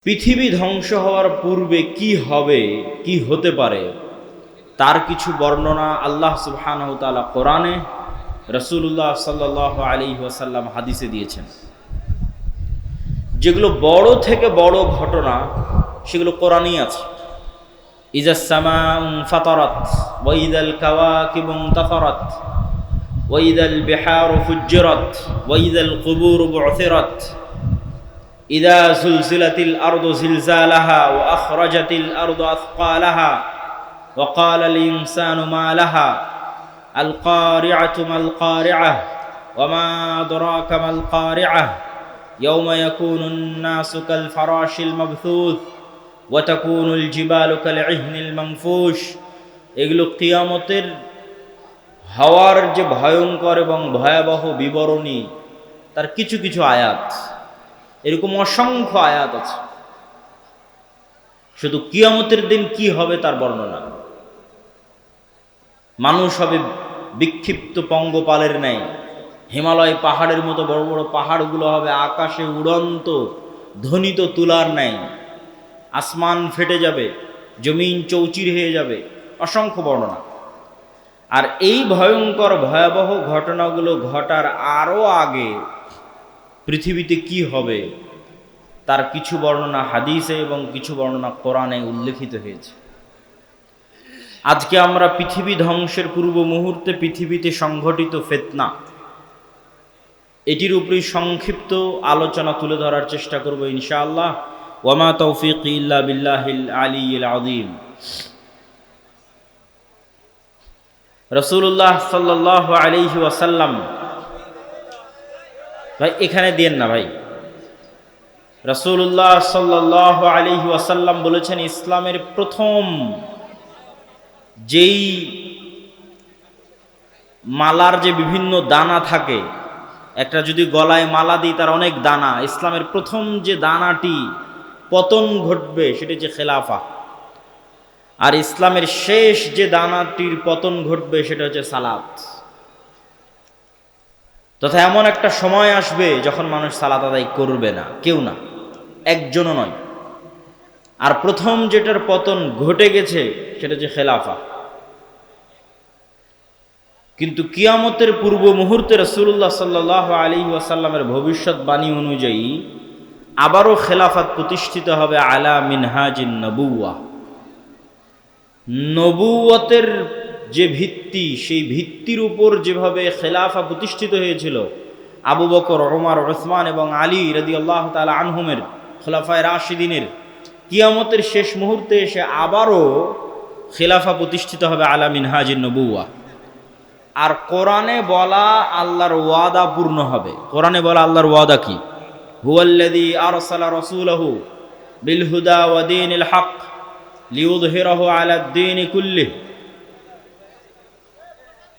পৃথিবী ধ্বংস হওয়ার পূর্বে কি হবে, কি হতে পারে, তার কিছু বর্ণনা আল্লাহ সুবহানাহু ওয়া তাআলা কোরআনে, রাসূলুল্লাহ সাল্লাল্লাহু আলাইহি ওয়াসাল্লাম হাদিসে দিয়েছেন। যেগুলো বড় থেকে বড় ঘটনা সেগুলো কোরআনেই আছে। ইজাস সামাউ ফাতারাত ওয়া ইযাল কাওয়াকিবু ইনতাসারাত ওয়া ইযাল বিহারু ফুজ্জিরাত ওয়া ইযাল কুবুরু বু'থিরাত ইযা যুলজিলাতিল আরদু জিলজালাহা ওয়া আখরাজাতিল আরদু আথকালাহা ওয়া ক্বালাল ইনসানু মা লাহা আল কারিআতু মাল কারিআহ ওয়া মা আদরাকা মাল কারিআহ ইয়াওমা ইয়াকুনুন নাসু কাল ফারাশিল মাবথুথ ওয়া তাকুনুল জিবালু কাল ইহনিল মানফুশ। এগুলো কিয়ামতের হওয়ার যে ভয়ঙ্কর এবং ভয়াবহ বিবরণী, তার কিছু কিছু আয়াত, এরকম অসংখ্য আয়াত আছে। শুধু কিয়ামতের দিন কি হবে তার বর্ণনা। মানুষ হবে বিক্ষিপ্ত পঙ্গপালের ন্যায়, হিমালয় পাহাড়ের মতো বড় বড় পাহাড়গুলো হবে আকাশে উড়ন্ত ধ্বনিত তুলার ন্যায়, আসমান ফেটে যাবে, জমিন চৌচির হয়ে যাবে, অসংখ্য বর্ণনা। আর এই ভয়ঙ্কর ভয়াবহ ঘটনাগুলো ঘটার আরও আগে পৃথিবীতে কি হবে তার কিছু বর্ণনা হাদিসে এবং কিছু বর্ণনা কোরআনে উল্লেখিত হয়েছে। আজকে আমরা পৃথিবী ধ্বংসের পূর্ব মুহূর্তে পৃথিবীতে সংঘটিত ফিতনা, এটির উপরই সংক্ষিপ্ত আলোচনা তুলে ধরার চেষ্টা করব ইনশাআল্লাহ। ওয়ামা তৌফিকি ইল্লা বিল্লাহিল আলিয়্যিল আযীম। রাসূলুল্লাহ সাল্লাল্লাহু আলাইহি ওয়াসাল্লাম, ভাই এখানে দিয়েন না ভাই। রাসূলুল্লাহ সাল্লাল্লাহু আলাইহি ওয়াসাল্লাম বলেছেন, ইসলামের প্রথম যেই মালার যে বিভিন্ন দানা থাকে, একটা যদি গলায় মালা দিই তার অনেক দানা, ইসলামের প্রথম যে দানাটি পতন ঘটবে সেটা হচ্ছে খেলাফা। আর ইসলামের শেষ যে দানাটির পতন ঘটবে সেটা হচ্ছে সালাত। তথা এমন একটা সময় আসবে যখন মানুষ সালাত আদায় করবে না, কেউ না, একজনও নয়। আর প্রথম যেটার পতন ঘটে গেছে সেটা হচ্ছে খেলাফা। কিন্তু কিয়ামতের পূর্ব মুহূর্তে রাসূলুল্লাহ সাল্লাল্লাহু আলাইহি ওয়াসাল্লামের ভবিষ্যৎবাণী অনুযায়ী আবারও খেলাফত প্রতিষ্ঠিত হবে আলা মিনহাজিন নবুওয়াহ। নবুয়তের যে ভিত্তি, সেই ভিত্তির উপর যেভাবে খেলাফা প্রতিষ্ঠিত হয়েছিল আবু বকর, ওমর, উসমান এবং আলী রাদিয়াল্লাহু তাআলা আনহুমের খোলাফায়ে রাশিদিনের, কিয়ামতের শেষ মুহূর্তে এসে আবারও খেলাফা প্রতিষ্ঠিত হবে আলা মিনহাজিন নবুওয়াহ। আর কোরআনে বলা আল্লাহর ওয়াদা পূর্ণ হবে। কোরআনে বলা আল্লাহর ওয়াদা কি? হুয়াল্লাযী আরসালা রাসূলাহু বিল হুদা ওয়া দীনিল হক লিইয়ুযহিরাহু আলাদ দীনি কুল্লিহি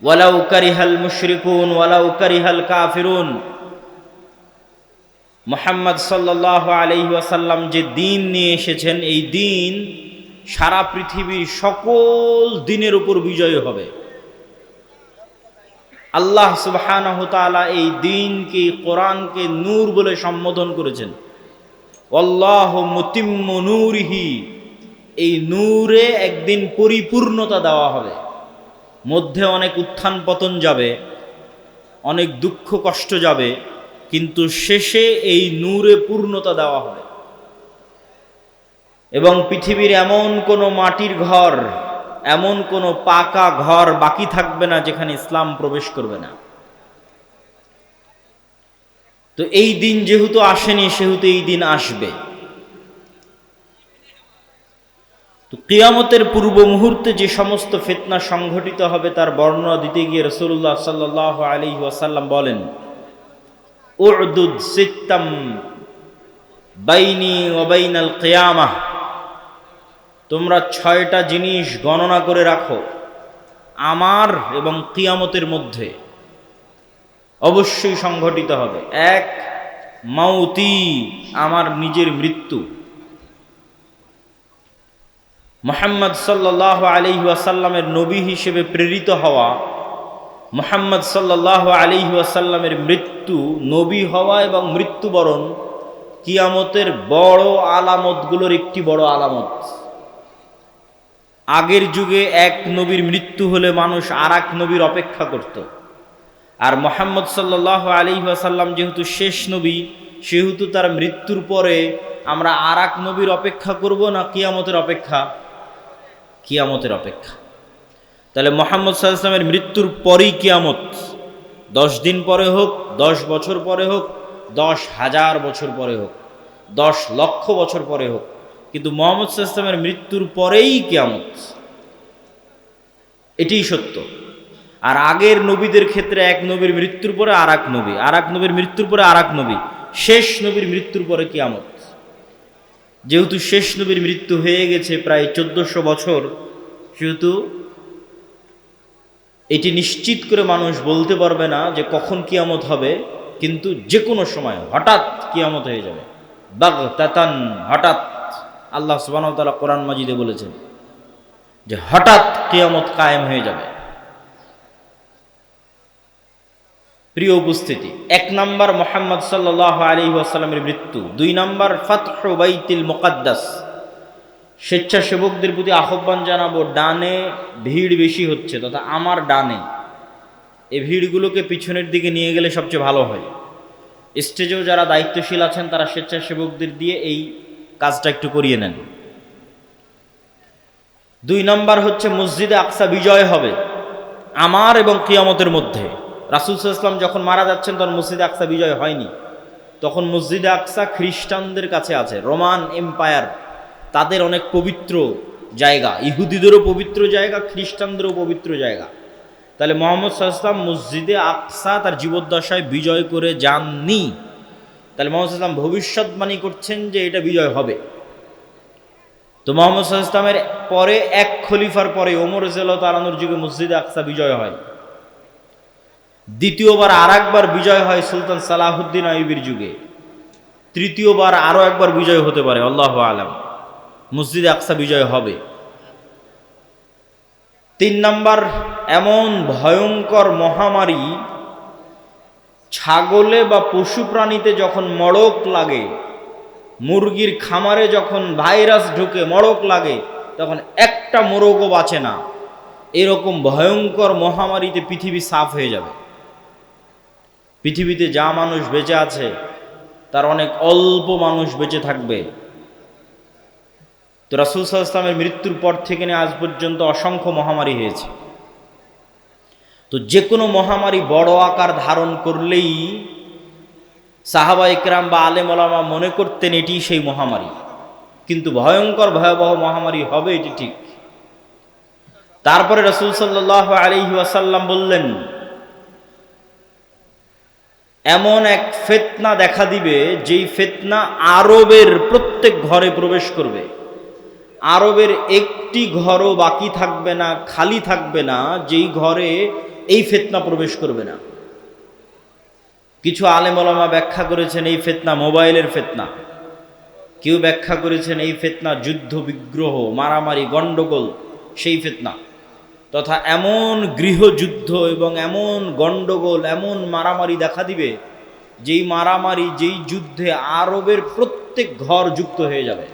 ওয়ালাউ কারিহাল মুশরিকুন ওয়ালাউ কারিহাল কাফিরুন। মুহাম্মদ সাল্লাল্লাহু আলাইহি ওয়াসাল্লাম যে দিন নিয়ে এসেছেন, এই দিন সারা পৃথিবীর সকল দিনের উপর বিজয় হবে। আল্লাহ সুবহানাহু ওয়া তাআলা এই দিনকে, কোরআনকে নূর বলে সম্বোধন করেছেন। আল্লাহু মুতিম্মু নূরিহি, এই নূরে একদিন পরিপূর্ণতা দেওয়া হবে। মধ্যে অনেক উত্থান পতন যাবে, অনেক দুঃখ কষ্ট যাবে, কিন্তু শেষে এই নূরে পূর্ণতা দেওয়া হবে। এবং পৃথিবীর এমন কোনো মাটির ঘর, এমন কোনো পাকা ঘর বাকি থাকবে না যেখানে ইসলাম প্রবেশ করবে না। তো এই দিন যেহেতু আসেনি, সেহেতু এই দিন আসবে। তো কিয়ামতের পূর্ব মুহূর্তে যে সমস্ত ফিতনা সংঘটিত হবে তার বর্ণনা দিতে গিয়ে রাসূলুল্লাহ সাল্লাল্লাহু আলাইহি ওয়াসাল্লাম বলেন, উ'দুদ সিত্তাম বাইনি ওয়া বাইনাল কিয়ামাহ, তোমরা 6টা জিনিস গণনা করে রাখো আমার এবং কিয়ামতের মধ্যে অবশ্যই সংঘটিত হবে। 1, মাউতি, আমার নিজের মৃত্যু। মুহাম্মদ সাল্লাল্লাহু আলাইহি ওয়াসাল্লামের নবী হিসেবে প্রেরিত হওয়া, মুহাম্মদ সাল্লাল্লাহু আলাইহি ওয়াসাল্লামের মৃত্যু, নবী হওয়া এবং মৃত্যুবরণ কিয়ামতের বড় আলামতগুলোর একটি বড় আলামত। আগের যুগে এক নবীর মৃত্যু হলে মানুষ আর এক নবীর অপেক্ষা করত, আর মুহাম্মদ সাল্লাল্লাহু আলাইহি ওয়াসাল্লাম যেহেতু শেষ নবী, সেহেতু তার মৃত্যুর পরে আমরা আর এক নবীর অপেক্ষা করব না কিয়ামতের অপেক্ষা? কিয়ামতের অপেক্ষা। তাহলে মুহাম্মদ সাল্লাল্লাহু আলাইহি ওয়াসাল্লামের মৃত্যুর পরেই কিয়ামত। 10 দিন পরে হোক, 10 বছর পরে হোক, 10,000 বছর পরে হোক, 10 লক্ষ বছর পরে হোক, কিন্তু মুহাম্মদ সাল্লাল্লাহু আলাইহি ওয়াসাল্লামের মৃত্যুর পরেই কিয়ামত। এটাই সত্য। আর আগের নবীদের ক্ষেত্রে এক নবীর মৃত্যুর পরে আর এক নবী, আর এক নবীর মৃত্যুর পরে আর এক নবী, শেষ নবীর মৃত্যুর পরে কিয়ামত। যেহেতু শেষ নবীর মৃত্যু হয়ে গেছে প্রায় 1400 বছর, সেহেতু এটি নিশ্চিত করে মানুষ বলতে পারবে না যে কখন কিয়ামত হবে, কিন্তু যে কোনো সময় হঠাৎ কিয়ামত হয়ে যাবে, বাগতাতান, হঠাৎ। আল্লাহ সুবহানাহু ওয়া তাআলা কোরআন মাজিদে বলেছেন যে হঠাৎ কিয়ামত কায়েম হয়ে যাবে। প্রিয় উপস্থিতি, 1 নাম্বার মুহাম্মদ সাল্লাল্লাহু আলাইহি ওয়াসাল্লামের মৃত্যু। 2 নাম্বার ফাতহু বাইতুল মুকাদ্দাস। স্বেচ্ছাসেবকদের প্রতি আহ্বান জানাবো, ডানে ভিড় বেশি হচ্ছে, তথা আমার ডানে, এই ভিড়গুলোকে পিছনের দিকে নিয়ে গেলে সবচেয়ে ভালো হয়। স্টেজেও যারা দায়িত্বশীল আছেন তারা স্বেচ্ছাসেবকদের দিয়ে এই কাজটা একটু করিয়ে নেন। 2 নাম্বার হচ্ছে মসজিদে আকসা বিজয় হবে আমার এবং কিয়ামতের মধ্যে। রাসূল সাল্লাল্লাহু আলাইহি ওয়াসাল্লাম যখন মারা যাচ্ছেন তখন মসজিদে আকসা বিজয় হয়নি, তখন মসজিদে আকসা খ্রিস্টানদের কাছে আছে, রোমান এম্পায়ার, তাদের অনেক পবিত্র জায়গা, ইহুদিদেরও পবিত্র জায়গা, খ্রিস্টানদেরও পবিত্র জায়গা। তাহলে মুহাম্মদ সাল্লাল্লাহু আলাইহি ওয়াসাল্লাম মসজিদে আকসা তার জীবদ্দশায় বিজয় করে যাননি। তাহলে মুহাম্মদ সাল্লাল্লাহু আলাইহি ওয়াসাল্লাম ভবিষ্যৎবাণী করছেন যে এটা বিজয় হবে। তো মুহাম্মদ সাল্লাল্লাহু আলাইহি ওয়াসাল্লামের পরে এক খলিফার পরে ওমর রাদিয়াল্লাহু তাআলা আনহুর যুগে মসজিদে আকসা বিজয় হয়। দ্বিতীয়বার আর একবার বিজয় হয় সুলতান সালাহুদ্দিন আইয়ুবীর যুগে। তৃতীয়বার আরও একবার বিজয় হতে পারে, আল্লাহু আলাম। মসজিদে আকসা বিজয় হবে। 3 নাম্বার, এমন ভয়ঙ্কর মহামারী, ছাগলে বা পশু প্রাণীতে যখন মড়ক লাগে, মুরগির খামারে যখন ভাইরাস ঢুকে মড়ক লাগে, তখন একটা মোরগও বাঁচে না। এরকম ভয়ঙ্কর মহামারীতে পৃথিবী সাফ হয়ে যাবে। পৃথিবীতে যা মানুষ বেঁচে আছে তার অনেক অল্প মানুষ বেঁচে থাকবে। তো রাসূল সাল্লাল্লাহু আলাইহি ওয়াসাল্লামের মৃত্যুর পর থেকে নিয়ে আজ পর্যন্ত অসংখ্য মহামারী হয়েছে। তো যে কোনো মহামারী বড় আকার ধারণ করলেই সাহাবা ইকরাম বা আলেম ওলামা মনে করতেন এটি সেই মহামারী, কিন্তু ভয়ঙ্কর ভয়াবহ মহামারী হবে এটি ঠিক। তারপরে রাসূল সাল্লাল্লাহু আলাইহি ওয়াসাল্লাম বললেন, এমন এক ফিতনা দেখা দিবে যেই ফিতনা আরবের প্রত্যেক ঘরে প্রবেশ করবে। আরবের একটি ঘরও বাকি থাকবে না, খালি থাকবে না, যেই ঘরে এই ফিতনা প্রবেশ করবে না। কিছু আলেম ওলামা ব্যাখ্যা করেছেন এই ফিতনা মোবাইলের ফিতনা, কেউ ব্যাখ্যা করেছেন এই ফিতনা যুদ্ধ বিগ্রহ, মারামারি, গণ্ডগোল, সেই ফিতনা। তথা এমন গৃহযুদ্ধ এবং এমন গণ্ডগোল, এমন মারামারি দেখা দিবে, যেই মারামারি, যেই যুদ্ধে আরবের প্রত্যেক ঘর যুক্ত হয়ে যাবে।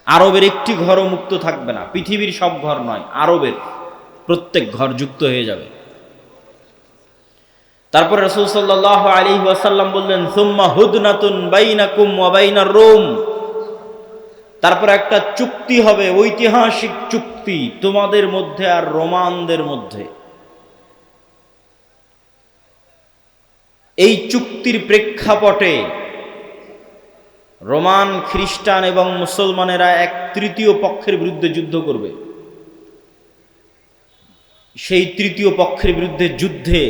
আরবের একটি ঘরও মুক্ত থাকবে না, পৃথিবীর সব ঘর নয়, আরবের প্রত্যেক ঘর যুক্ত হয়ে যাবে। তারপর রাসূল সাল্লাল্লাহু আলাইহি ওয়াসাল্লাম বললেন, সুম্মা হুদনাতুন বাইনাকুম ওয়া বাইনার রোম। তারপর একটা চুক্তি হবে, ঐতিহাসিক চুক্তি তোমাদের মধ্যে আর রোমানদের মধ্যে। এই চুক্তির প্রেক্ষাপটে রোমান, খ্রিস্টান এবং মুসলমানেরা এক তৃতীয় পক্ষের বিরুদ্ধে যুদ্ধ করবে। সেই তৃতীয় পক্ষের বিরুদ্ধে যুদ্ধে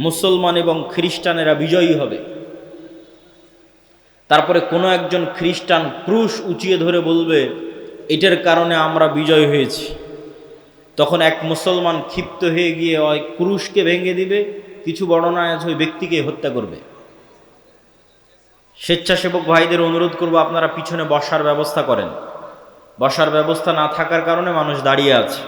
মুসলমান এবং খ্রিস্টানেরা বিজয়ী হবে। তারপরে কোনো একজন খ্রিস্টান ক্রুশ উঁচিয়ে ধরে বলবে, এটার কারণে আমরা বিজয় হয়েছি। তখন এক মুসলমান ক্ষিপ্ত হয়ে গিয়ে ওই ক্রুশকে ভেঙে দিবে, কিছু বর্ণনায় আছে ওই ব্যক্তিকে হত্যা করবে। স্বেচ্ছাসেবক ভাইদের অনুরোধ করব, আপনারা পিছনে বসার ব্যবস্থা করেন। বসার ব্যবস্থা না থাকার কারণে মানুষ দাঁড়িয়ে আছে।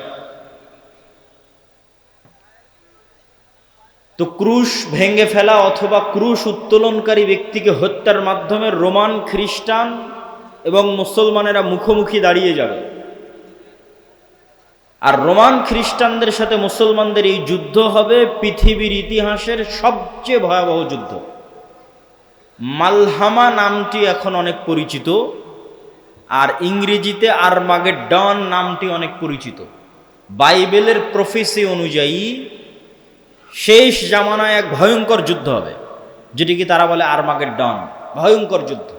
তো ক্রুশ ভেঙে ফেলা অথবা ক্রুশ উত্তোলনকারী ব্যক্তিকে হত্যার মাধ্যমে রোমান, খ্রিস্টান এবং মুসলমানেরা মুখোমুখি দাঁড়িয়ে যাবে। আর রোমান খ্রিস্টানদের সাথে মুসলমানদের এই যুদ্ধ হবে পৃথিবীর ইতিহাসের সবচেয়ে ভয়াবহ যুদ্ধ। মালহামা নামটি এখন অনেক পরিচিত, আর ইংরেজিতে আরমাগেডন নামটি অনেক পরিচিত। বাইবেলের প্রফেসি অনুযায়ী শেষ জামানায় এক ভয়ঙ্কর যুদ্ধ হবে, যেটিকে তারা বলে আরমাগেডন, ভয়ঙ্কর যুদ্ধ।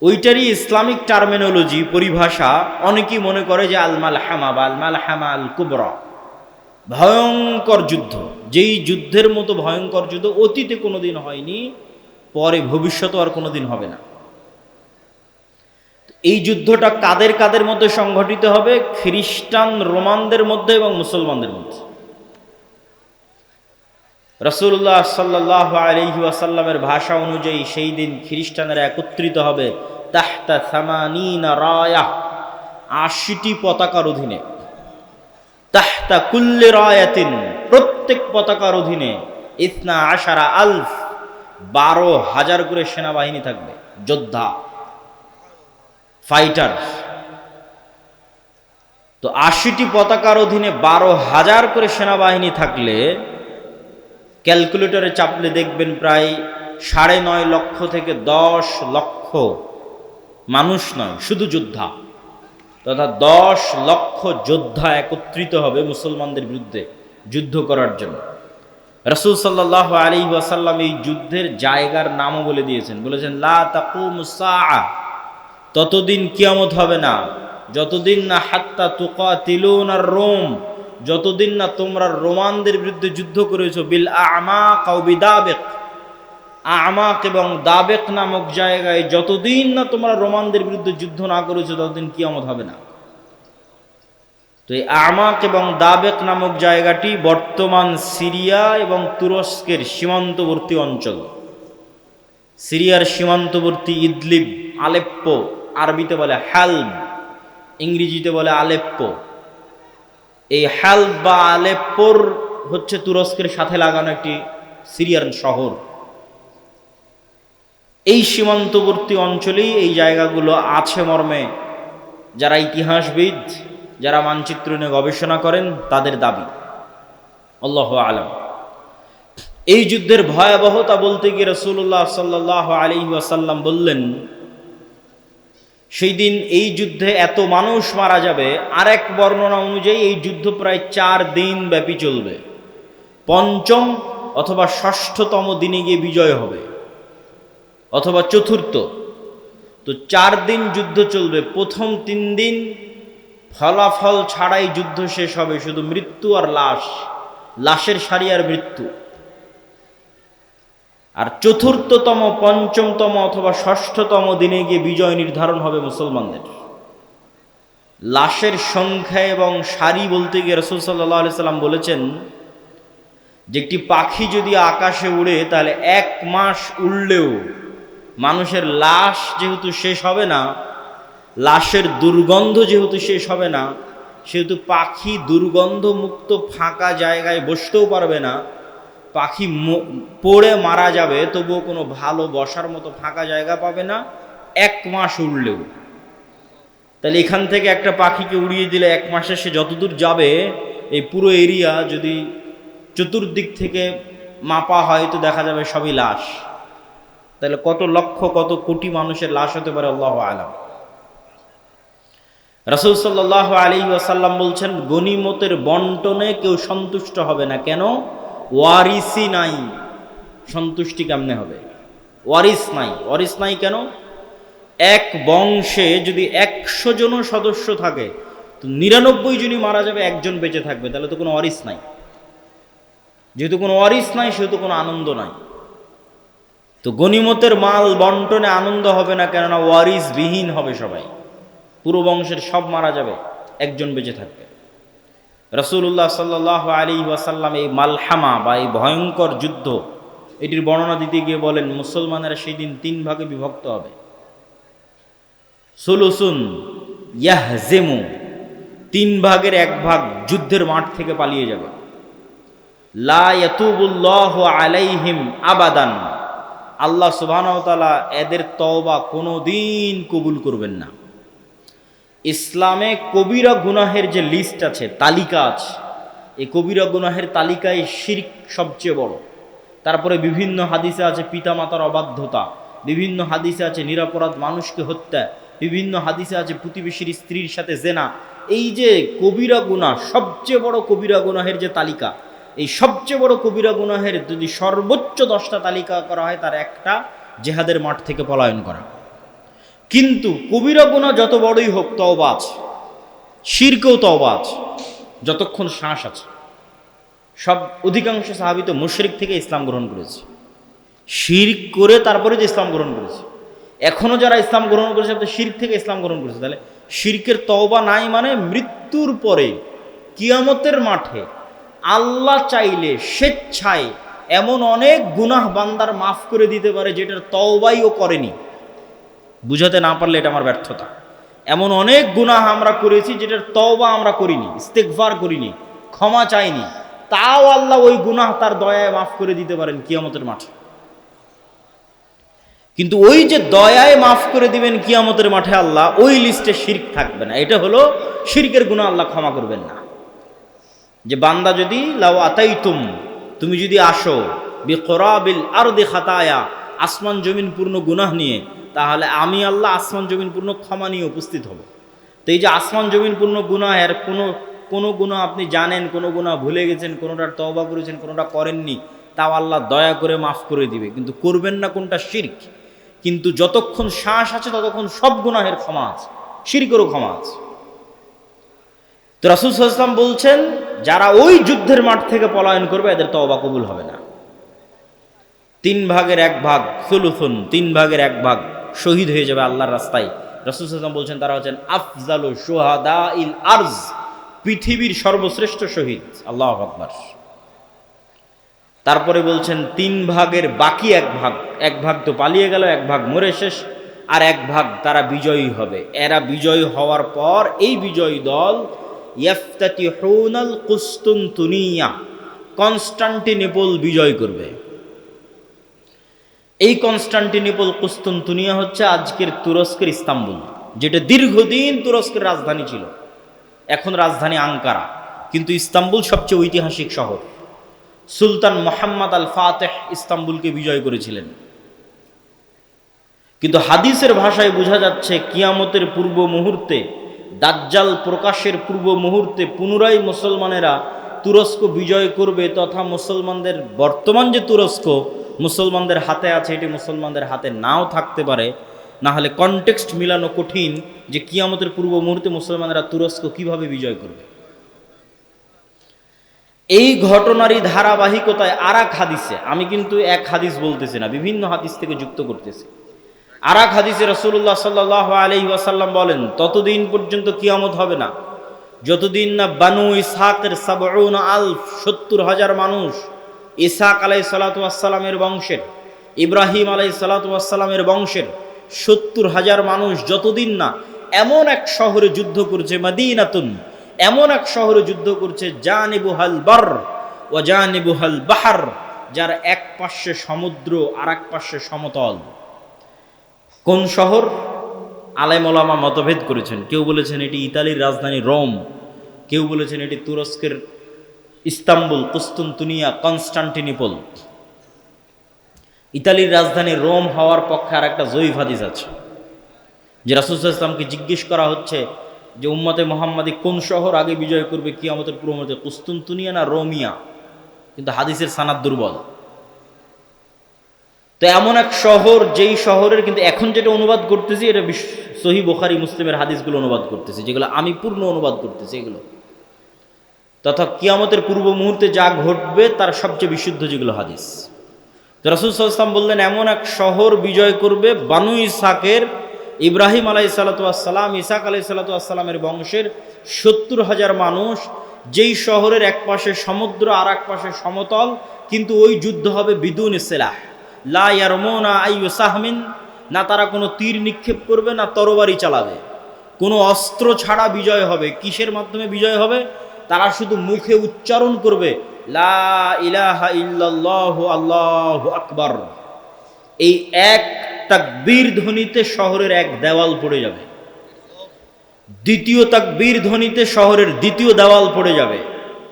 ওইটারই ইসলামিক টার্মিনোলজি, পরিভাষা অনেকেই মনে করে যে আল মালহামা বা আল মালহামা আল কুবরা, ভয়ঙ্কর যুদ্ধ। যেই যুদ্ধের মতো ভয়ঙ্কর যুদ্ধ অতীতে কোনোদিন হয়নি, পরে ভবিষ্যতে আর কোনোদিন হবে না। এই যুদ্ধটা কাদের কাদের মধ্যে সংঘটিত হবে? খ্রিস্টান রোমানদের মধ্যে এবং মুসলমানদের মধ্যে। রাসূলুল্লাহ সাল্লাল্লাহু আলাইহি ওয়াসাল্লামের ভাষা অনুযায়ী সেই দিন খ্রিস্টানেরা একত্রিত হবে তাহতা সামানিনা রায়া, ৮০টি পতাকার অধীনে। তাহতা কুল্লি রায়াতিন, প্রত্যেক পতাকার অধীনে ইসনা আশারা আলফ, ১২,০০০ করে সেনাবাহিনী থাকবে, যোদ্ধা, ফাইটার। তো ৮০টি পতাকার অধীনে ১২,০০০ করে সেনাবাহিনী থাকলে ক্যালকুলেটরে চাপলে দেখবেন প্রায় ৯.৫ লক্ষ থেকে ১০ লক্ষ মানুষ নয়, শুধু যোদ্ধা, তথা ১০ লক্ষ যোদ্ধা একত্রিত হবে মুসলমানদের বিরুদ্ধে যুদ্ধ করার জন্য। রাসূল সাল্লাল্লাহু আলাইহি ওয়াসাল্লাম এই যুদ্ধের জায়গার নামও বলে দিয়েছেন, বলেছেন লা তাকুমুস সাআ, ততদিন কিয়ামত হবে না যতদিন না হাত্তা তুকাতিলুনার রোম, যতদিন না তোমরা রোমানদের বিরুদ্ধে যুদ্ধ করেছো বিল আমাক আও বিদাবিক, আমাক এবং দাবেক নামক জায়গায় যতদিন না তোমরা রোমানদের বিরুদ্ধে যুদ্ধ না করেছো ততদিন কিয়ামত হবে না। তো এই আমাক এবং দাবেক নামক জায়গাটি বর্তমান সিরিয়া এবং তুরস্কের সীমান্তবর্তী অঞ্চল। সিরিয়ার সীমান্তবর্তী ইদলিব, আলেপ্পো, আরবিতে বলে হালব, ইংরেজিতে বলে আলেপ্পো। এই হালব বা আলেপ্পোর হচ্ছে তুরস্কের সাথে লাগানো একটি সিরিয়ার শহর। এই সীমান্তবর্তী অঞ্চলেই এই জায়গাগুলো আছে মর্মে যারা ইতিহাসবিদ, যারা মানচিত্র নিয়ে গবেষণা করেন তাদের দাবি। আল্লাহু আলাম। এই যুদ্ধের ভয়াবহতা বলতে গিয়ে রাসূলুল্লাহ সাল্লাল্লাহু আলাইহি ওয়াসাল্লাম বললেন, সেই দিন এই যুদ্ধে এত মানুষ মারা যাবে। আরেক বর্ণনা অনুযায়ী এই যুদ্ধ প্রায় ৪ দিন ব্যাপী চলবে, পঞ্চম অথবা ষষ্ঠতম দিনে গিয়ে বিজয় হবে, অথবা চতুর্থ। তো ৪ দিন যুদ্ধ চলবে। প্রথম ৩ দিন ফলাফল ছাড়াই যুদ্ধ শেষ হবে, শুধু মৃত্যু আর লাশ, লাশের সারি আর মৃত্যু। আর চতুর্থতম, পঞ্চমতম অথবা ষষ্ঠতম দিনে গিয়ে বিজয় নির্ধারণ হবে মুসলমানদের। লাশের সংখ্যা এবং সারি বলতে গিয়ে রাসূল সাল্লাল্লাহু আলাইহি সাল্লাম বলেছেন যে একটি পাখি যদি আকাশে উড়ে তাহলে ১ মাস উড়লেও মানুষের লাশ যেহেতু শেষ হবে না, লাশের দুর্গন্ধ যেহেতু শেষ হবে না, সেহেতু পাখি দুর্গন্ধমুক্ত ফাঁকা জায়গায় বসতেও পারবে না। পাখি পড়ে মারা যাবে, তবুও কোনো ভালো বসার মতো ফাঁকা জায়গা পাবে না ১ মাস উড়লেও। তাহলে এখান থেকে একটা পাখিকে উড়িয়ে দিলে ১ মাসে সে যতদূর যাবে, এই পুরো এরিয়া যদি চতুর্দিক থেকে মাপা হয় তো দেখা যাবে সবই লাশ। তাহলে কত লক্ষ, কত কোটি মানুষের লাশ হতে পারে আল্লাহু আলাম। রাসূল সাল্লাল্লাহু আলাইহি ওয়াসাল্লাম বলছেন, গনিমতের বন্টনে কেউ সন্তুষ্ট হবে না। কেন? ওয়ারিসই নাই। সন্তুষ্টি কেমনে হবে? ওয়ারিস নাই। ওয়ারিস নাই কেন? এক বংশে যদি ১০০ জন সদস্য থাকে তো ৯৯ জনই মারা যাবে, একজন বেঁচে থাকবে, তাহলে তো কোনো ওয়ারিস নাই। যেহেতু কোনো ওয়ারিস নাই সেহেতু কোনো আনন্দ নাই। তো গনিমতের মাল বন্টনে আনন্দ হবে না, কেননা ওয়ারিস বিহীন হবে সবাই, পুরো বংশের সব মারা যাবে, একজন বেঁচে থাকবে। রাসূলুল্লাহ সাল্লাল্লাহু আলাইহি ওয়াসাল্লাম এই মালহামা বা এই ভয়ঙ্কর যুদ্ধ এটির বর্ণনা দিতে গিয়ে বলেন, মুসলমানেরা সেই দিন ৩ ভাগে বিভক্ত হবে। সুলুসুন ইয়াহজিমু, ৩ ভাগের ১ ভাগ যুদ্ধের মাঠ থেকে পালিয়ে যাবে। লা ইয়াতুবুল্লাহু আলাইহিম আবাদান, আল্লাহ সুবহানাহু ওয়া তাআলা এদের তওবা কোনোদিন কবুল করবেন না। ইসলামে কবিরা গুনাহের যে লিস্ট আছে, তালিকা আছে, এই কবিরা গুনাহের তালিকায় শিরক সবচেয়ে বড়। তারপরে বিভিন্ন হাদিসে আছে পিতামাতার অবাধ্যতা, বিভিন্ন হাদিসে আছে নিরপরাধ মানুষকে হত্যা, বিভিন্ন হাদিসে আছে প্রতিবেশীর স্ত্রীর সাথে জেনা। এই যে কবিরা গুনাহ, সবচেয়ে বড় কবিরা গুনাহের যে তালিকা, এই সবচেয়ে বড় কবিরা গুনাহের যদি সর্বোচ্চ 10টা তালিকা করা হয়, তার একটা জেহাদের মাঠ থেকে পলায়ন করা। কিন্তু কবিরা গুনাহ যত বড়ই হোক, তওবা আছে, শিরকেও তওবা আছে, যতক্ষণ শ্বাস আছে। সব অধিকাংশ সাহাবী তো মুশরিক থেকে ইসলাম গ্রহণ করেছে, শিরক করে তারপরে যে ইসলাম গ্রহণ করেছে। এখনো যারা ইসলাম গ্রহণ করেছে তারা শিরক থেকে ইসলাম গ্রহণ করেছে। তাহলে শিরকের তওবা নাই মানে মৃত্যুর পরে কিয়ামতের মাঠে আল্লাহ চাইলে স্বেচ্ছায় এমন অনেক গুনাহ বান্দার মাফ করে দিতে পারে যেটার তওবাই ও করেনি। বুঝাতে না পারলে এটা আমার ব্যর্থতা। এমন অনেক গুনাহ আমরা করেছি যেটার তওবা আমরা করিনি, ইস্তেগফার করিনি, ক্ষমা চাইনি, তাও আল্লাহ ওই গুনাহ তার দয়ায় মাফ করে দিতে পারেন কিয়ামতের মাঠে। কিন্তু ওই যে দয়ায় মাফ করে দিবেন কিয়ামতের মাঠে আল্লাহ, ওই লিস্টে শিরক থাকবে না। এটা হলো শিরকের গুনাহ আল্লাহ ক্ষমা করবেন না। যে বান্দা যদি লাউ আতাইতুম, তুমি যদি আসো বিকরাবিল আরদি খাতায়া, আসমান জমিন পূর্ণ গুনাহ নিয়ে, তাহলে আমি আল্লাহ আসমান জমিন পূর্ণ ক্ষমা নিয়ে উপস্থিত হব। তো এই যে আসমান জমিন পূর্ণ গুনাহ, এর কোনো গুনাহ আপনি জানেন, কোনো গুনাহ ভুলে গেছেন, কোনোটার তওবা করেছেন, কোনোটা করেননি, তাও আল্লাহ দয়া করে মাফ করে দিবে। কিন্তু করবেন না কোনটা? শিরক। কিন্তু যতক্ষণ শ্বাস আছে ততক্ষণ সব গুনাহের ক্ষমা আছে, শিরকেরও ক্ষমা আছে। তো রাসূল সাল্লাল্লাহু আলাইহি ওয়াসাল্লাম বলছেন, যারা ওই যুদ্ধের মাঠ থেকে পলায়ন করবে এদের তওবা কবুল হবে না। 3 ভাগের 1 ভাগ, সুলুসুন, 3 ভাগের 1 ভাগ শহীদ হয়ে যাবে আল্লাহর রাস্তায়। রাসূল সাল্লাল্লাহু আলাইহি ওয়াসাল্লাম বলছেন তারা হচ্ছেন আফজালু শুহাদাইল আরজ, পৃথিবীর সর্বশ্রেষ্ঠ শহীদ। আল্লাহু আকবার। তারপরে বলছেন 3 ভাগের বাকি 1 ভাগ, 1 ভাগ তো পালিয়ে গেল, 1 ভাগ মরে শেষ, আর 1 ভাগ তারা বিজয়ী হবে। এরা বিজয়ী হওয়ার পর এই বিজয়ী দল ইয়াফতাতিহুনাল কুসতুনতুনিয়া, কনস্টান্টিনোপল বিজয় করবে। এই কনস্টান্টিনোপল, কুসতুনতুনিয়া হচ্ছে আজকের তুরস্কের ইস্তাম্বুল, যেটা দীর্ঘদিন তুরস্কের রাজধানী ছিল। এখন রাজধানী আঙ্কারা, কিন্তু ইস্তাম্বুল সবচেয়ে ঐতিহাসিক শহর। সুলতান মুহাম্মদ আল ফাতেহ ইস্তাম্বুলকে বিজয় করেছিলেন। কিন্তু হাদিসের ভাষায় বোঝা যাচ্ছে কিয়ামতের পূর্ব মুহূর্তে, দাজ্জাল প্রকাশের পূর্ব মুহূর্তে পুনরায় মুসলমানেরা তুরস্ক বিজয় করবে, তথা মুসলমানদের বর্তমান যে তুরস্ক মুসলমানদের হাতে আছে, এটি মুসলমানদের হাতে নাও থাকতে পারে। না হলে কনটেক্সট মিলানো কঠিন যে কিয়ামতের পূর্ব মুহূর্তে মুসলমানেরা তুরস্ক কিভাবে বিজয় করবে। এই ঘটনারই ধারাবাহিকতায় আর এক হাদিসে, আমি কিন্তু এক হাদিস বলতেছি না, বিভিন্ন হাদিস থেকে যুক্ত করতেছি। আর এক হাদিসে রাসূলুল্লাহ সাল্লাল্লাহু আলাইহি ওয়াসাল্লাম বলেন, ততদিন পর্যন্ত কিয়ামত হবে না যতদিন না বানু ইসহাকের 70,000 মানুষ, ইসহাক আলাইহিস সালাতু ওয়াস সালামের বংশের, ইব্রাহিম আলাইহিস সালাতু ওয়াস সালামের বংশের 70,000 মানুষ যতদিন না এমন এক শহরে যুদ্ধ করছে, মদিনাতুন, এমন এক শহরে যুদ্ধ করছে, জানিবুহাল বার ওয়া জানিবুহাল বাহর, যার এক পাশে সমুদ্র আর এক পাশে সমতল। কোন শহর? আলেম ওলামা মতভেদ করেছেন। কেউ বলেছেন এটি ইতালির রাজধানী রোম, কেউ বলেছেন এটি তুরস্কের ইস্তাম্বুল, কুসতুনতুনিয়া, কনস্টান্টিনোপল। ইতালির রাজধানী রোম হওয়ার পক্ষে আর একটা জয়ীফ হাদিস আছে, যে রাসূল সাল্লাল্লাহু আলাইহি ওয়াসাল্লামকে জিজ্ঞেস করা হচ্ছে যে উম্মতে মুহাম্মাদি কোন শহর আগে বিজয় করবে কিয়ামতের পূর্ব মুহূর্তে, কুসতুনতুনিয়া না রোমিয়া? কিন্তু হাদিসের সানাদ দুর্বল। তো এমন এক শহর, যেই শহরের কিন্তু এখন যেটা অনুবাদ করতেছি এটা সহিহ বুখারী মুসলিমের হাদিসগুলো অনুবাদ করতেছি, যেগুলো আমি পূর্ণ অনুবাদ করতেছি এগুলো, তথা কিয়ামতের পূর্ব মুহূর্তে যা ঘটবে তার সবচেয়ে বিশুদ্ধ যেগুলো হাদিস। তো রাসূল সাল্লাল্লাহু আলাইহি ওয়াসাল্লাম বললেন এমন এক শহর বিজয় করবে বানু ইসহাকের, ইব্রাহিম আলাইহিস সালাতু ওয়াস সালাম, ইসহাক আলাইহিস সালাতু ওয়াস সালামের বংশের 70,000 মানুষ, যেই শহরের এক পাশে সমুদ্র আর এক পাশে সমতল, কিন্তু ওই যুদ্ধ হবে বিদুন সিলাহ, লা ইয়ারমুনা আইয়ু সাহমিন, না তারা কোনো তীর নিক্ষেপ করবে না তরবারি চালাবে, কোনো অস্ত্র ছাড়া বিজয় হবে। কিসের মাধ্যমে বিজয় হবে? তারা শুধু মুখে উচ্চারণ করবে লা ইলাহা ইল্লাল্লাহু আল্লাহু আকবার, এই এক তাকবীর ধ্বনিতে শহরের এক দেওয়াল পড়ে যাবে। দ্বিতীয় তাকবীর ধ্বনিতে শহরের দ্বিতীয় দেওয়াল পড়ে যাবে।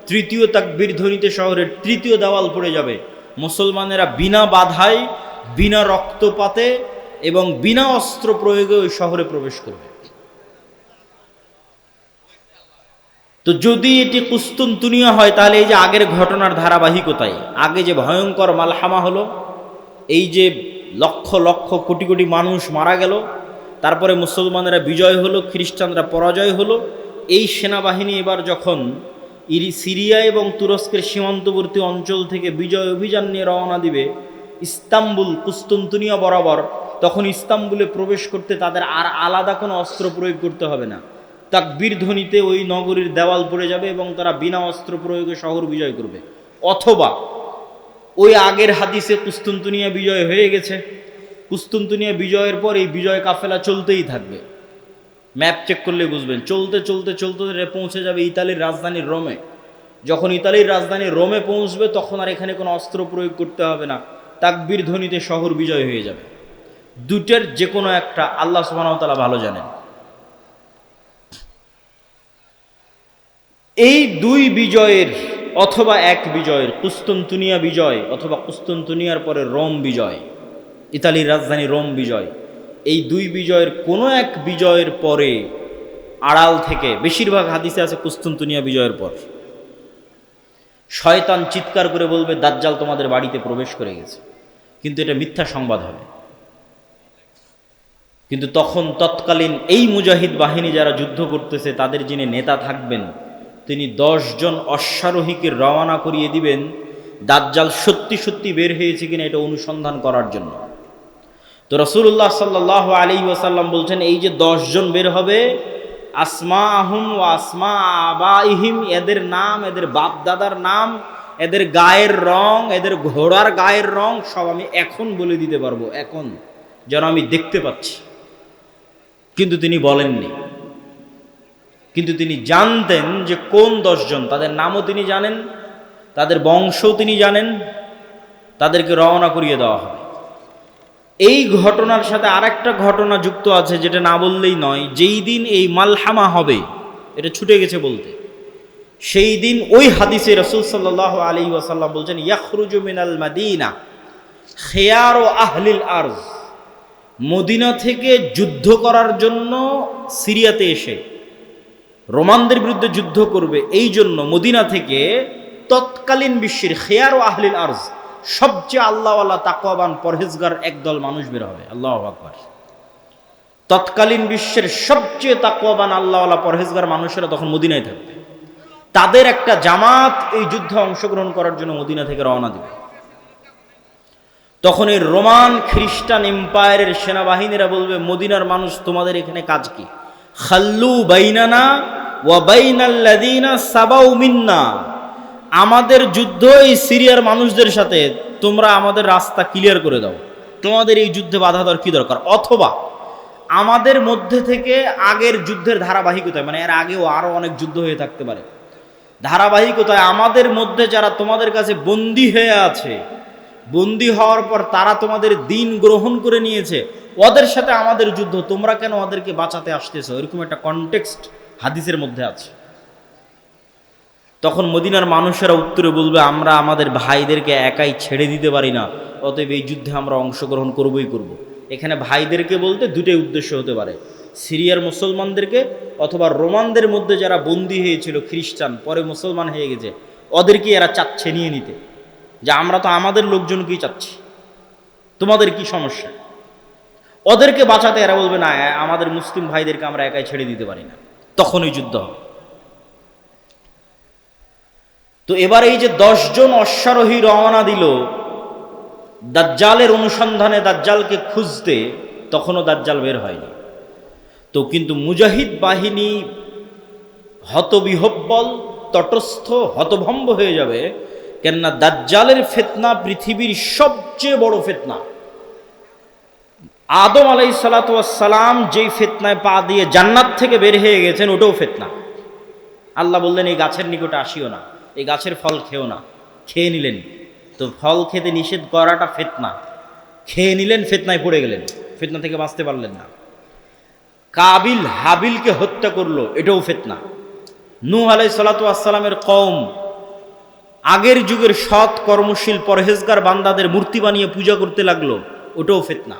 তৃতীয় তাকবীর ধ্বনিতে শহরের তৃতীয় দেওয়াল পড়ে যাবে। মুসলমানেরা বিনা বাধায়, বিনা রক্তপাতে এবং বিনা অস্ত্র প্রয়োগে ওই শহরে প্রবেশ করবে। তো যদি এটি কুস্তুনতুনিয়া হয়, তাহলে এই যে আগের ঘটনার ধারাবাহিকতায় আগে যে ভয়ঙ্কর মালহামা হলো, এই যে লক্ষ লক্ষ কোটি কোটি মানুষ মারা গেল, তারপরে মুসলমানেরা বিজয় হলো, খ্রিস্টানরা পরাজয় হলো, এই সেনাবাহিনী এবার যখন সিরিয়া এবং তুরস্কের সীমান্তবর্তী অঞ্চল থেকে বিজয় অভিযান নিয়ে রওনা দিবে ইস্তাম্বুল কুস্তুনতুনিয়া বরাবর, তখন ইস্তাম্বুলে প্রবেশ করতে তাদের আর আলাদা কোনো অস্ত্র প্রয়োগ করতে হবে না। তাকবীর ধ্বনিতে ওই নগরীর দেওয়াল পড়ে যাবে এবং তারা বিনা অস্ত্র প্রয়োগে শহর বিজয় করবে। অথবা ওই আগের হাদিসে কুস্তুনতুনিয়া বিজয় হয়ে গেছে, কুস্তুনতুনিয়া বিজয়ের পর এই বিজয় কাফেলা চলতেই থাকবে। ম্যাপ চেক করলে বুঝবেন, চলতে চলতে চলতে পৌঁছে যাবে ইতালির রাজধানী রোমে। যখন ইতালির রাজধানী রোমে পৌঁছবে তখন আর এখানে কোনো অস্ত্র প্রয়োগ করতে হবে না, তাকবীর ধ্বনিতে শহর বিজয় হয়ে যাবে। দুটের যে কোনো একটা আল্লাহ সুবহানাহু ওয়া তাআলা ভালো জানেন। এই দুই বিজয়ের অথবা এক বিজয়ের, কুস্তুনতুনিয়া বিজয় অথবা কুস্তুনতুনিয়ার পরে রোম বিজয়, ইতালির রাজধানী রোম বিজয়, এই দুই বিজয়ের কোনো এক বিজয়ের পরে আড়াল থেকে, বেশিরভাগ হাদিসে আছে কুস্তুনতুনিয়া বিজয়ের পর, শয়তান চিৎকার করে বলবে দাজ্জাল তোমাদের বাড়িতে প্রবেশ করে গেছে। কিন্তু এটা মিথ্যা সংবাদ হবে। কিন্তু তখন তৎকালীন এই মুজাহিদ বাহিনী যারা যুদ্ধ করতেছে তাদের যিনি নেতা থাকবেন, তিনি 10 জন অশ্বারোহীকে রওনা করিয়ে দিবেন দাজ্জাল সত্যি সত্যি বের হয়েছে কিনা এটা অনুসন্ধান করার জন্য। তো রাসূলুল্লাহ সাল্লাল্লাহু আলাইহি ওয়াসাল্লাম বলছেন, এই যে 10 জন বের হবে, আসমাহুম ওয়া আসমা আবাইহিম, এদের নাম, এদের বাপ দাদার নাম, এদের গায়ের রং, এদের ঘোড়ার গায়ের রং সব আমি এখন বলে দিতে পারবো, এখন যেন আমি দেখতে পাচ্ছি। কিন্তু তিনি বলেননি। কিন্তু তিনি জানতেন যে কোন 10 জন, তাদের নামও তিনি জানেন, তাদের বংশও তিনি জানেন, তাদেরকে রওনা করিয়ে দেওয়া হবে। এই ঘটনার সাথে আরেকটা ঘটনা যুক্ত আছে যেটা না বললেই নয়। যেই দিন এই মালহামা হবে, এটা ছুটে গেছে বলতে, সেই দিন ওই হাদিসে রাসূল সাল্লাল্লাহু আলাইহি ওয়াসাল্লাম বলছেন, ইয়াখরুজু মিনাল মাদিনা খিয়ারু আহলিল আরজ, মদিনা থেকে যুদ্ধ করার জন্য সিরিয়াতে এসে রোমানদের বিরুদ্ধে যুদ্ধ করবে, এই জন্য মদিনা থেকে তৎকালীন বিশ্বের খিয়ারু আহলিল আরজ, সবচেয়ে আল্লাহওয়ালা তাকওয়াবান পরহেজগার একদল মানুষ বের হবে। আল্লাহু আকবার। তৎকালীন বিশ্বের সবচেয়ে তাকওয়াবান আল্লাহওয়ালা পরহেজগার মানুষেরা তখন মদিনায় থাকবে। তাদের একটা জামাত এই যুদ্ধে অংশগ্রহণ করার জন্য মদিনা থেকে রওনা দিবে। তখন এই রোমান খ্রিস্টান এম্পায়ারের সেনাবাহিনীরা বলবে, মদিনার মানুষ তোমাদের এখানে কাজ কি? খাল্লু বাইনানা ওয়া বাইনাল্লাযিনা সাবাউ মিন্না, আমাদের যুদ্ধ এই সিরিয়ার মানুষদের সাথে, তোমরা আমাদের রাস্তা ক্লিয়ার করে দাও, তোমাদের এই যুদ্ধে বাধা দেওয়ার কি দরকার? অথবা আমাদের মধ্যে থেকে আগের যুদ্ধের ধারাবাহিকতায়, মানে এর আগেও আরো অনেক যুদ্ধ হয়ে থাকতে পারে, ধারাবাহিকতায় আমাদের মধ্যে যারা তোমাদের কাছে বন্দী হয়ে আছে, বন্দী হওয়ার পর তারা তোমাদের দিন গ্রহণ করে নিয়েছে, ওদের সাথে আমাদের যুদ্ধ, তোমরা কেন ওদেরকে বাঁচাতে আসতেছো? এরকম একটা কনটেক্সট হাদিসের মধ্যে আছে। তখন মদিনার মানুষেরা উত্তরে বলবে, আমরা আমাদের ভাইদেরকে একাই ছেড়ে দিতে পারি না, অতএব এই যুদ্ধে আমরা অংশগ্রহণ করবই করব। এখানে ভাইদেরকে বলতে দুটোই উদ্দেশ্য হতে পারে, সিরিয়ার মুসলমানদেরকে অথবা রোমানদের মধ্যে যারা বন্দী হয়েছিল খ্রিস্টান, পরে মুসলমান হয়ে গেছে, ওদেরকে এরা চাচ্ছে নিয়ে নিতে, যে আমরা তো আমাদের লোকজনকেই চাচ্ছি, তোমাদের কি সমস্যা? ওদেরকে বাঁচাতে এরা বলবে, না আমাদের মুসলিম ভাইদেরকে আমরা একাই ছেড়ে দিতে পারি না। তখন ওই যুদ্ধ হবে। তো এবার এই যে 10 জন অশ্বারোহী রওনা দিল দাজ্জালের অনুসন্ধানে, দাজ্জালকে খুঁজতে, তখনও দাজ্জাল বের হয়নি। তো কিন্তু মুজাহিদ বাহিনী হতবিহব্বল, তটস্থ, হতভম্ব হয়ে যাবে। কেননা দাজ্জালের ফিতনা পৃথিবীর সবচেয়ে বড় ফিতনা। আদম আলাইহিস সালাতু ওয়াস সালাম যেই ফিতনায় পা দিয়ে জান্নাত থেকে বের হয়ে গেছেন, ওটাও ফিতনা। আল্লাহ বললেন, এই গাছের নিকটে আসিও না, এই গাছের ফল খেও না, খেয়ে নিলেন। তো ফল খেতে নিষেধ করাটা ফিতনা, খেয়ে নিলেন, ফিতনায় পড়ে গেলেন, ফিতনা থেকে বাঁচতে পারলেন না। কাবিল হাবিলকে হত্যা করলো, এটাও ফিতনা। নূহ আলাইহিস সালাতু ওয়াস সালামের কওম আগের যুগের সৎ কর্মশীল পরহেজগার বান্দাদের মূর্তি বানিয়ে পূজা করতে লাগলো, ওটাও ফিতনা।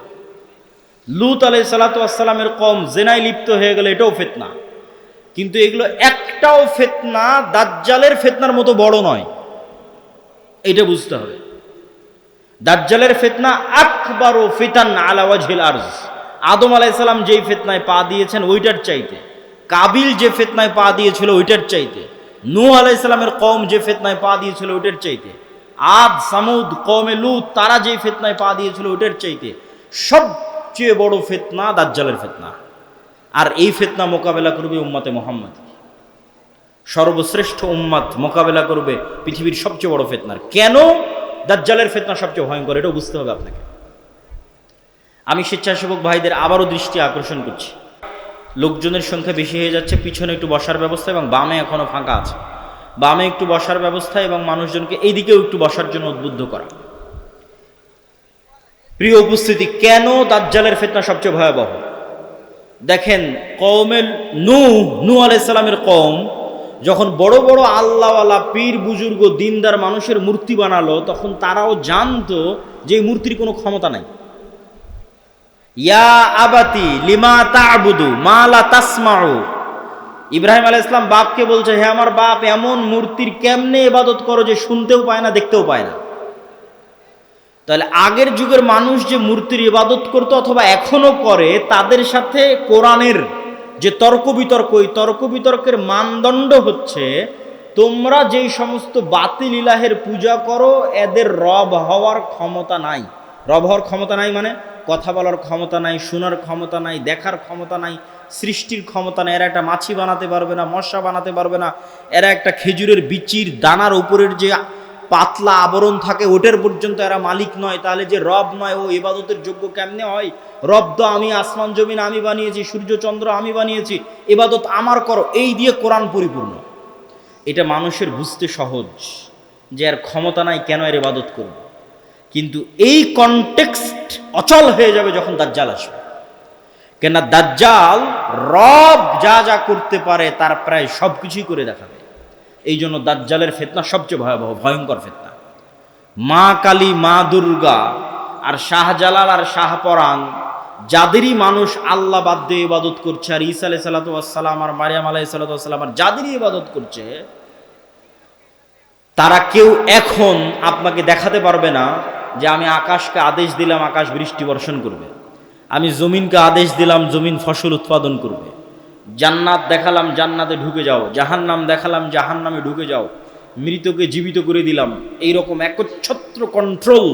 লূত আলাইহিস সালাতু ওয়াস সালামের কওম জেনায় লিপ্ত হয়ে গেল, এটাও ফিতনা। কিন্তু এগুলো একটাও ফিতনা দাজ্জালের ফিতনার মতো বড় নয়, এটা বুঝতে হবে। দাজ্জালের ফিতনা আকবারু ফিতান আলা ওয়াজহিল আরজ। আদম আলাইহিস সালাম যেই ফিতনায় পা দিয়েছেন ওইটার চাইতে, কাবিল যে ফিতনায় পা দিয়েছিল ওইটার চাইতে, নূহ আলাইহিস সালামের কওম যে ফিতনায় পা দিয়েছিল ওইটার চাইতে, আদ সামুদ কওমে লূত তারা যে ফিতনায় পা দিয়েছিল ওইটার চাইতে সবচেয়ে বড় ফিতনা দাজ্জালের ফিতনা। আর এই ফিতনা মোকাবেলা করবে উম্মতে মুহাম্মদ, সর্বশ্রেষ্ঠ উম্মত মোকাবেলা করবে পৃথিবীর সবচেয়ে বড় ফিতনার। কেন দাজ্জালের ফিতনা সবচেয়ে ভয়ঙ্কর, এটাও বুঝতে হবে আপনাকে। আমি স্বেচ্ছাসেবক ভাইদের আবারও দৃষ্টি আকর্ষণ করছি, লোকজনের সংখ্যা বেশি হয়ে যাচ্ছে, পিছনে একটু বসার ব্যবস্থা এবং বামে এখনো ফাঁকা আছে, বামে একটু বসার ব্যবস্থা এবং মানুষজনকে এইদিকেও একটু বসার জন্য উদ্বুদ্ধ করা। প্রিয় উপস্থিতি, কেন দাজ্জালের ফিতনা সবচেয়ে ভয়াবহ? দেখেন, কওমে নূহ আলাইহিস সালামের কওম যখন বড় বড় আল্লাহওয়ালা পীর বুজুর্গ দিনদার মানুষের মূর্তি বানালো, তখন তারাও জানতো যে এই মূর্তির কোনো ক্ষমতা নাই। ইয়া আবাতি লিমা তা'বুদু মা লা তাসমাউ। ইব্রাহিম আলাইহিস সালাম বাপকে বলছে, হে আমার বাপ, এমন মূর্তির কেমনে ইবাদত করো যে শুনতেও পায় না, দেখতেও পায় না। তাহলে আগের যুগের মানুষ যে মূর্তির ইবাদত করতো অথবা এখনো করে, তাদের সাথে কোরআনের যে তর্ক বিতর্ক, এই তর্ক বিতর্কের মানদণ্ড হচ্ছে তোমরা যেই সমস্ত বাতিল ইলাহের পূজা করো এদের রব হওয়ার ক্ষমতা নাই। রব হওয়ার ক্ষমতা নাই মানে কথা বলার ক্ষমতা নাই, শোনার ক্ষমতা নাই, দেখার ক্ষমতা নাই, সৃষ্টির ক্ষমতা নাই। এরা একটা মাছি বানাতে পারবে না, মশা বানাতে পারবে না, এরা একটা খেজুরের বিচির দানার উপরের যে পাতলা আবরণ থাকে ওটার পর্যন্ত এরা মালিক নয়। তাহলে যে রব নয় ও ইবাদতের যোগ্য কেমনে হয়? রব তো আমি, আসমান জমিন আমি বানিয়েছি, সূর্য চন্দ্র আমি বানিয়েছি, ইবাদত আমার করো, এই দিয়ে কোরআন পরিপূর্ণ। এটা মানুষের বুঝতে সহজ যে এর ক্ষমতা নাই, কেন এর ইবাদত করব। কিন্তু এই কনটেক্সট অচল হয়ে যাবে যখন দাজ্জাল আসবে। কেন দাজ্জাল রব যা যা করতে পারে তার প্রায় সব কিছুই করে দেখাবে। এই জন্য দাজ্জালের ফিতনা সবচেয়ে ভয়াবহ, ভয়ঙ্কর ফিতনা। মা কালী, মা দুর্গা আর শাহজালাল আর শাহপরাণ যাদেরই মানুষ আল্লাহ বাদ দিয়ে ইবাদত করছে, আর ঈসা আলাইহিস সালাতু ওয়াস সালাম আর মারিয়াম আলাইহিস সালাতু ওয়াস সালাম আর যাদেরই ইবাদত করছে, তারা কেউ এখন আপনাকে দেখাতে পারবে না যে আমি আকাশকে আদেশ দিলাম আকাশ বৃষ্টি বর্ষণ করবে, আমি জমিনকে আদেশ দিলাম জমিন ফসল উৎপাদন করবে, জান্নাত দেখালাম জান্নাতে ঢুকে যাও, জাহান্নাম দেখালাম জাহান্নামে ঢুকে যাও, মৃতকে জীবিত করে দিলাম। এইরকম একচ্ছত্র কন্ট্রোল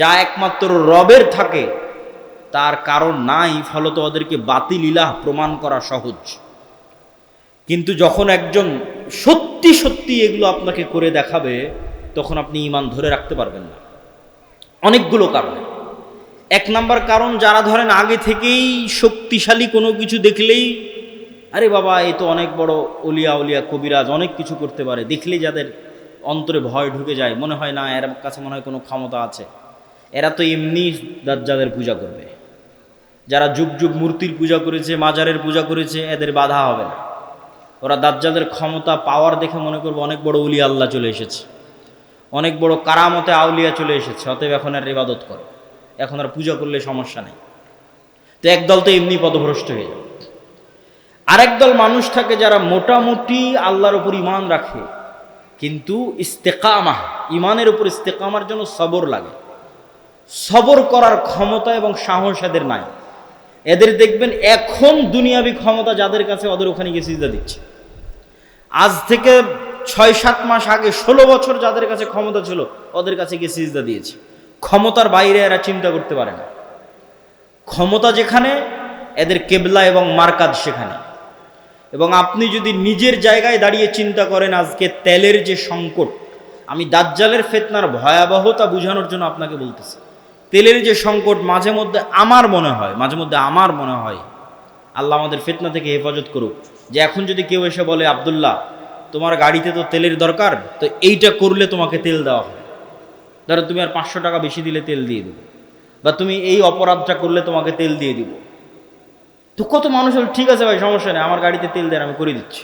যা একমাত্র রবের থাকে তার কারণ নাই, ফলত ওদেরকে বাতিল ইলাহ প্রমাণ করা সহজ। কিন্তু যখন একজন সত্যি সত্যি এগুলো আপনাকে করে দেখাবে, তখন আপনি ঈমান ধরে রাখতে পারবেন না। অনেকগুলো কারণে। এক নাম্বার কারণ, যারা ধরেন আগে থেকেই শক্তিশালী কোনো কিছু দেখলেই আরে বাবা এই তো অনেক বড় অলিয়া উলিয়া কবিরাজ, অনেক কিছু করতে পারে, দেখলেই যাদের অন্তরে ভয় ঢুকে যায়, মনে হয় না এর কাছে মনে হয় কোনো ক্ষমতা আছে, এরা তো এমনি দাজ্জালের পূজা করবে। যারা যুগ যুগ মূর্তির পূজা করেছে, মাজারের পূজা করেছে, এদের বাধা হবে না। ওরা দাজ্জালের ক্ষমতা পাওয়ার দেখে মনে করবে অনেক বড় উলিয়া আল্লাহ চলে এসেছে, অনেক বড় কারামতে আউলিয়া চলে এসেছে, অতএব এখন আর ইবাদত করো, এখন আর পূজা করলে সমস্যা নেই। তো একদল তো এমনি পথভ্রষ্ট হয়ে যাবে। আরেক দল মানুষ থাকে যারা মোটামুটি আল্লাহর উপর ঈমান রাখে, কিন্তু ইস্তেকামা, ঈমানের উপর ইস্তেকামার জন্য সবর লাগে, সবর করার ক্ষমতা এবং সাহস এদের নাই। এদের দেখবেন এখন দুনিয়াবি ক্ষমতা যাদের কাছে, ওদের ওখানে গিয়ে সিজদা দিচ্ছে। আজ থেকে 6-7 মাস আগে 16 বছর যাদের কাছে ক্ষমতা ছিল ওদের কাছে গিয়ে সিজদা দিয়েছে। ক্ষমতার বাইরে এরা চিন্তা করতে পারে না। ক্ষমতা যেখানে, এদের কেবলা এবং মারকাজ সেখানে। এবং আপনি যদি নিজের জায়গায় দাঁড়িয়ে চিন্তা করেন, আজকে তেলের যে সংকট, আমি দাজ্জালের ফিতনার ভয়াবহতা বোঝানোর জন্য আপনাকে বলতেছি, তেলের যে সংকট মাঝে মধ্যে আমার মনে হয় আল্লাহ আমাদের ফিতনা থেকে হেফাজত করুক, যে এখন যদি কেউ এসে বলে আব্দুল্লাহ তোমার গাড়িতে তো তেলের দরকার, তো এইটা করলে তোমাকে তেল দেওয়া হবে। ধরো তুমি আর 500 টাকা বেশি দিলে তেল দিয়ে দেবো, বা তুমি এই অপরাধটা করলে তোমাকে তেল দিয়ে দিব। তো কত মানুষ হল, ঠিক আছে ভাই সমস্যা নেই, আমার গাড়িতে তেল দেন, আমি করে দিচ্ছি।